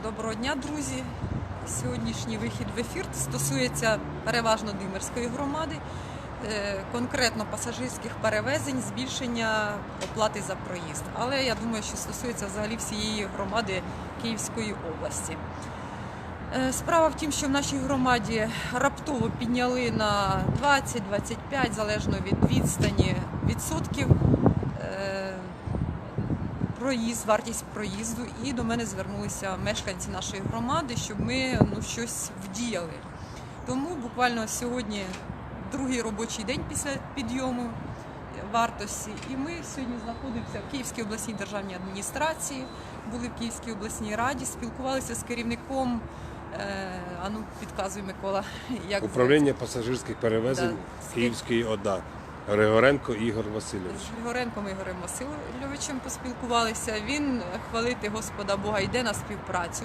Доброго дня, друзі! Сьогоднішній вихід в ефір стосується переважно Димирської громади, конкретно пасажирських перевезень, збільшення оплати за проїзд. Але я думаю, що стосується взагалі всієї громади Київської області. Справа в тім, що в нашій громаді раптово підняли на 20-25, залежно від відстані відсотків, вартість проїзду, і до мене звернулися мешканці нашої громади, щоб ми щось вдіяли. Тому буквально сьогодні другий робочий день після підйому вартості, і ми сьогодні знаходимося в Київській обласній державній адміністрації, були в Київській обласній раді, спілкувалися з керівником, підказуй, Микола, як управління пасажирських перевезень Київської ОДА. Григоренко Ігор Васильович. З Григоренком Ігорем Васильовичем поспілкувалися. Він, хвалити Господа Бога, йде на співпрацю.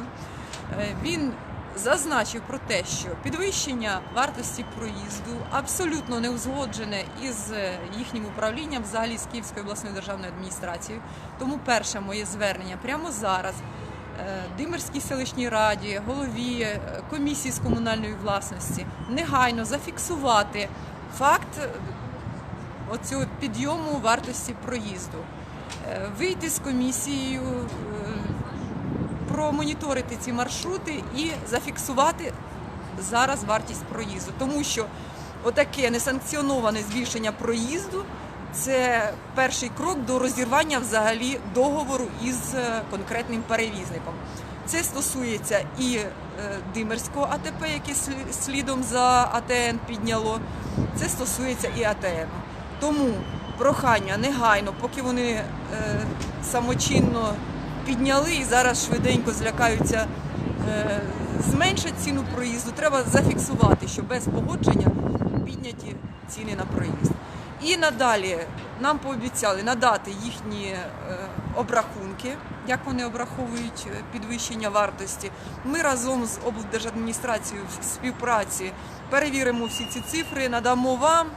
Він зазначив про те, що підвищення вартості проїзду абсолютно не узгоджене із їхнім управлінням, взагалі з Київською обласною державною адміністрацією. Тому перше моє звернення прямо зараз Димирській селищній раді, голові комісії з комунальної власності негайно зафіксувати факт оцього підйому вартості проїзду, вийти з комісією, промоніторити ці маршрути і зафіксувати зараз вартість проїзду. Тому що отаке несанкціоноване збільшення проїзду – це перший крок до розірвання взагалі договору із конкретним перевізником. Це стосується і Димирського АТП, яке слідом за АТН підняло, це стосується і АТН. Тому прохання негайно, поки вони самочинно підняли і зараз швиденько злякаються, зменшать ціну проїзду, треба зафіксувати, що без погодження підняті ціни на проїзд. І надалі нам пообіцяли надати їхні обрахунки, як вони обраховують підвищення вартості. Ми разом з облдержадміністрацією в співпраці перевіримо всі ці цифри, надамо вам,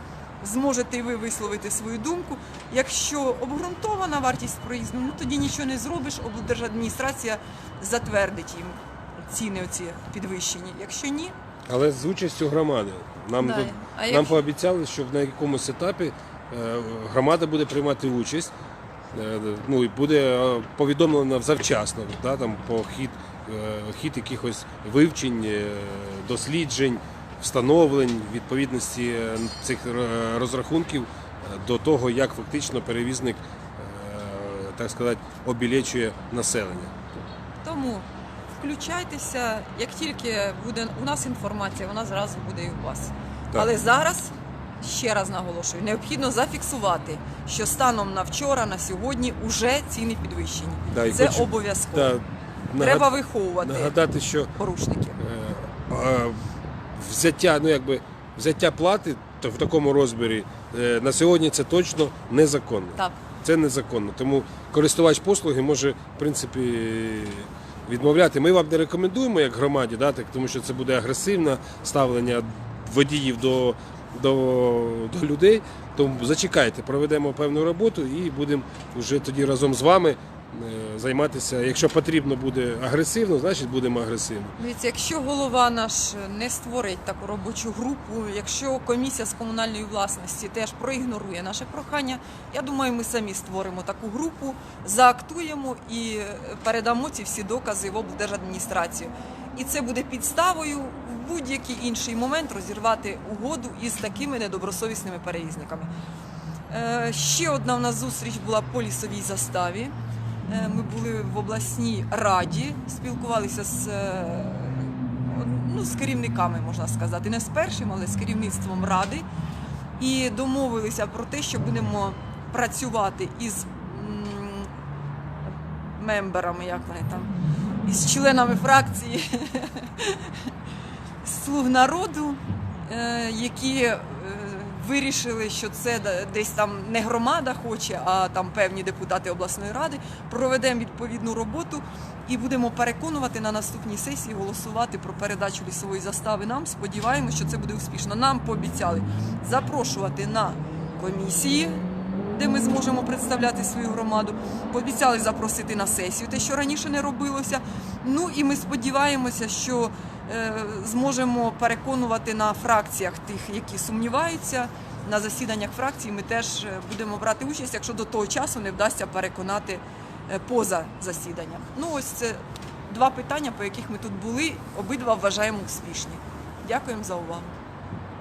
зможете і ви висловити свою думку. Якщо обґрунтована вартість проїзду, тоді нічого не зробиш, облдержадміністрація затвердить їм ціни оці підвищені. Якщо ні... Але з участю громади. Нам пообіцяли, що на якомусь етапі громада буде приймати участь, і буде повідомлено завчасно, там, по хід якихось вивчень, досліджень, встановлень, відповідності цих розрахунків до того, як фактично перевізник, так сказати, обілечує населення. Тому включайтеся, як тільки буде у нас інформація, вона зразу буде і у вас. Так. Але зараз, ще раз наголошую, необхідно зафіксувати, що станом на вчора, на сьогодні вже ціни підвищені. Це обов'язково. Треба виховувати нагадати, що порушників. Взяття плати в такому розмірі на сьогодні це точно незаконно. Так. Це незаконно. Тому користувач послуги може, в принципі, відмовляти. Ми вам не рекомендуємо як громаді, тому що це буде агресивне ставлення водіїв до людей. Тому зачекайте, проведемо певну роботу і будемо вже тоді разом з вами займатися. Якщо потрібно буде агресивно, значить будемо агресивно. Дивіться, якщо голова наш не створить таку робочу групу, якщо комісія з комунальної власності теж проігнорує наше прохання, я думаю, ми самі створимо таку групу, заактуємо і передамо ці всі докази в облдержадміністрацію. І це буде підставою в будь-який інший момент розірвати угоду із такими недобросовісними перевізниками. Ще одна у нас зустріч була по лісовій заставі. Ми були в обласній раді, спілкувалися з керівниками, можна сказати, не з першим, але з керівництвом ради. І домовилися про те, що будемо працювати із мемберами, як вони там, із членами фракції «Слуг народу», які вирішили, що це десь там не громада хоче, а там певні депутати обласної ради. Проведемо відповідну роботу і будемо переконувати на наступній сесії голосувати про передачу лісової застави нам. Сподіваємося, що це буде успішно. Нам пообіцяли запрошувати на комісії де ми зможемо представляти свою громаду. Пообіцяли запросити на сесію, те, що раніше не робилося. Ну і ми сподіваємося, що зможемо переконувати на фракціях тих, які сумніваються. На засіданнях фракцій ми теж будемо брати участь, якщо до того часу не вдасться переконати поза засіданням. Ну ось це два питання, по яких ми тут були, обидва вважаємо успішні. Дякуємо за увагу.